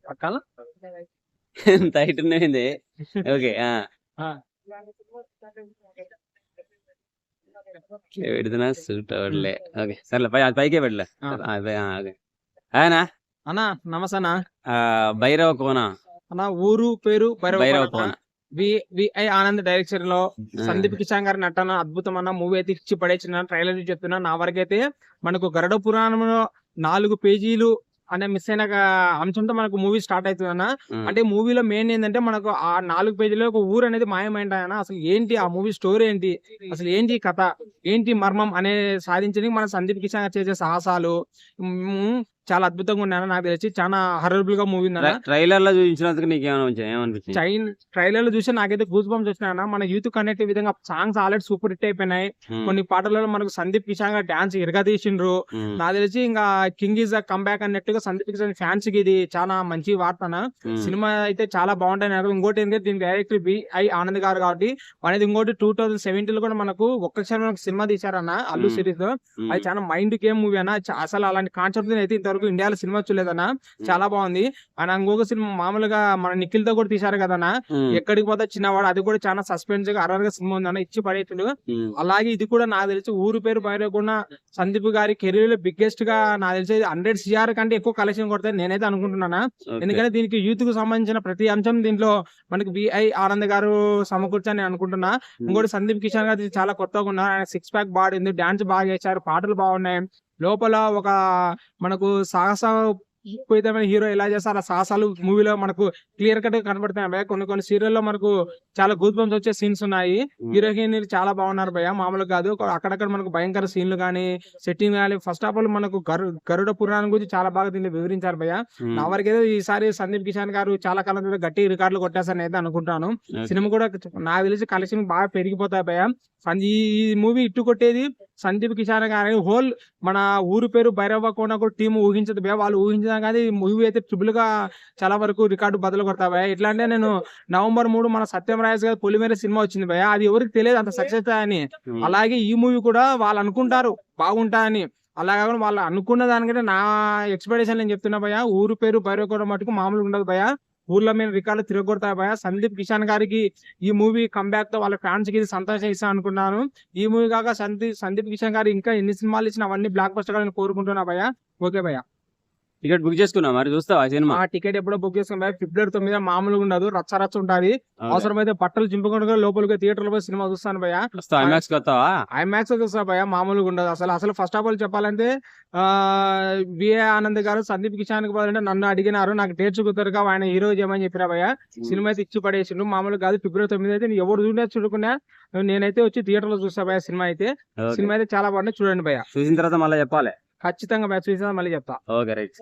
పక్కన టైట్ ఉన్నది. ఓకే. పెడుతున్నా సూట్ అవ్వట్లే. ఓకే సర్లే అది పైకే పెట్టలే. ఓకే అనా అన్నా నమస్తే అన్నా. భైరవ కోన అన్న ఊరు పేరు భైరవ కోన విఐ ఆనంద్ డైరెక్షన్ లో సందీప్ కిషాన్ గారి నటన అద్భుతమైన మూవీ అయితే ఇచ్చి పడేసిన ట్రైలర్ చెప్తున్నా. నా వరకైతే మనకు గరుడ పురాణంలో 4 పేజీలు అనే మిస్ అయిన అంశంతో మనకు మూవీ స్టార్ట్ అవుతుంది అన్న. అంటే మూవీలో మెయిన్ ఏంటంటే మనకు ఆ 4 పేజీలో ఒక ఊరు అనేది మాయమైంటాయన్న. అసలు ఏంటి ఆ మూవీ స్టోరీ ఏంటి, అసలు ఏంటి కథ, ఏంటి మర్మం అనే సాధించడానికి మన సందీప్ కిషాన్ గారు చేసే సాహసాలు చాలా అద్భుతంగా ఉన్నాయన్న. నాకు తెలిసి చాలా హరబుల్ గా మూవీ ఉందన్న. ట్రైలర్ లో చూపించినందుకు నీకేమనిపించింది? ట్రైలర్ లో చూసి నాకైతే గూస్ బంప్స్ వచ్చినాయన్న. మన యూత్ కనెక్ట్ విధంగా సాంగ్స్ ఆల్రెడీ సూపర్ హిట్ అయిపోయినాయి. కొన్ని పాటలలో మనకు సందీప్ కిషాన్ గారు డాన్స్ ఇరగదీసిండ్రు. నాకు తెలిసి ఇంకా కింగ్ ఈజ్ ద కంబ్యాక్ అన్నట్టుగా సందీప్ కిషాన్ ఫ్యాన్స్ కి ఇది చాలా మంచి వార్తన. సినిమా అయితే చాలా బాగుంటాయి. ఇంకోటి ఏంటంటే దీని డైరెక్టర్ బిఐ ఆనంద్ గారు కాబట్టి అనేది ఇంకోటి 2017 లో కూడా మనకు ఒక్క క్షణం సినిమా తీశారన్న అల్లు సిరీస్ లో. అది చాలా మైండ్ గేమ్ మూవీ అన్న. అసలు అలాంటి కాన్సెప్ట్ అయితే ఇంతవరకు ఇండియాలో సినిమా చూడలేదన్న. చాలా బాగుంది. ఆయన ఇంకొక సినిమా మామూలుగా మన నిఖిల్ తో కూడా తీశారు కదన్నా, ఎక్కడికి పోతే చిన్నవాడు, అది కూడా చాలా సస్పెన్స్ గా అరర్ గా సినిమా ఉందన్న, ఇచ్చి పడేతుడు. అలాగే ఇది కూడా నాకు తెలిసి ఊరు పేరు బయటకుండా సందీప్ గారి కెరీర్ లో బిగ్గెస్ట్ గా నాకు తెలిసి 100 CR కంటే ఎక్కువ కలెక్షన్ కొడతాయి నేనైతే అనుకుంటున్నాను. ఎందుకంటే దీనికి యూత్ కు సంబంధించిన ప్రతి అంశం దీంట్లో మనకి బిఐ ఆనంద్ గారు సమకూర్చని అనుకుంటున్నా. ఇంకోటి సందీప్ కిషాన్ గారు చాలా కొత్తగా ఉన్నారు. ఆయన 6 ప్యాక్ బాడీ ఉంది, డాన్స్ బాగా చేశారు, పాటలు బాగున్నాయి. లోపల ఒక మనకు సాహసపూరితమైన హీరో ఎలా చేస్తారు ఆ సాహసాలు మూవీలో మనకు క్లియర్ కట్ కనబడుతున్నాయి భయ. కొన్ని సీరియల్లో మనకు చాలా గూస్ బంప్స్ వచ్చే సీన్స్ ఉన్నాయి. హీరోయిన్ చాలా బాగున్నారు భయ, మామూలుగా కాదు. అక్కడక్కడ మనకు భయంకర సీన్లు కానీ సెట్టింగ్ కానీ ఫస్ట్ ఆఫ్ ఆల్ మనకు గరుడ పురాణం గురించి చాలా బాగా దీన్ని వివరించారు భయ. నా వరకైతే ఈసారి సందీప్ కిషాన్ గారు చాలా కాలం తర్వాత గట్టి రికార్డులు కొట్టేస్తారని అయితే అనుకుంటాను. సినిమా కూడా నాకు తెలిసి కలెక్షన్ బాగా పెరిగిపోతాయి భయ. ఈ మూవీ ఇట్టు కొట్టేది సందీప్ కిషాన్ గారి హోల్ మన ఊరు పేరు భైరవ కోన కూడా టీం ఊహించదు భయ. వాళ్ళు ఊహించినా కానీ మూవీ అయితే ట్రిపుల్ గా చాలా వరకు రికార్డు బదులు కొడతా భయ. ఎట్లా అంటే నేను November 3 మన సత్యం రాజేష్ గారి పొలిమేర సినిమా వచ్చింది భయ, అది ఎవరికి తెలియదు అంత సక్సెస్ అని. అలాగే ఈ మూవీ కూడా వాళ్ళు అనుకుంటారు బాగుంటాయని, అలాగే వాళ్ళు అనుకున్న దానికంటే నా ఎక్స్పెక్టేషన్ నేను చెప్తున్నా భయ. ఊరు పేరు భైరవ కోన మటుకు మామూలుగా ఉండదు భయ. ఊర్లో మేము రికార్డు తిరగొడతాయి భయ. సందీప్ కిషాన్ గారికి ఈ మూవీ కంబ్యాక్ తో వాళ్ళ ఫ్యాన్స్ కి సంతోషం ఇస్తా అనుకున్నాను. ఈ మూవీ కాక సందీప్ కిషాన్ గారు ఇంకా ఎన్ని సినిమాలు ఇచ్చినా అవన్నీ బ్లాక్ బస్టర్ గా కోరుకుంటున్నా భయ. ఓకే భయ. టికెట్ బుక్ చేసుకున్నా మరి, చూస్తావా సినిమా? టికెట్ ఎప్పుడో బుక్ చేసుకున్నా భయ. February 9 మామూలుగా ఉండదు, రచ్చ ఉంటది. అవసరమైతే బట్టలు చింపుకుండా లోపలికి థియేటర్ లో సినిమా చూస్తాను భయ. ఐమాక్స్ చూస్తా భయ, మామూలుగా ఉండదు అసలు. ఫస్ట్ ఆఫ్ ఆల్ చెప్పాలంటే బిఏ ఆనంద్ గారు సందీప్ కిషాన్ కి పోవాలంటే నన్ను అడిగినారు, నాకు డేట్స్ కుదరగా ఆయన హీరో చేయమని చెప్పినా భయ. సినిమా అయితే ఇచ్చి పడేసిండు, మామూలుగా కాదు. February 9 అయితే ఎవరు చూడకున్నా నేనైతే వచ్చి థియేటర్ లో చూస్తా భయ. సినిమా అయితే చాలా బాగుంది, చూడండి భయ. చూసిన తర్వాత మళ్ళీ చెప్పాలి ఖచ్చితంగా భయ. చూసిన మళ్ళీ చెప్తా. Okay right.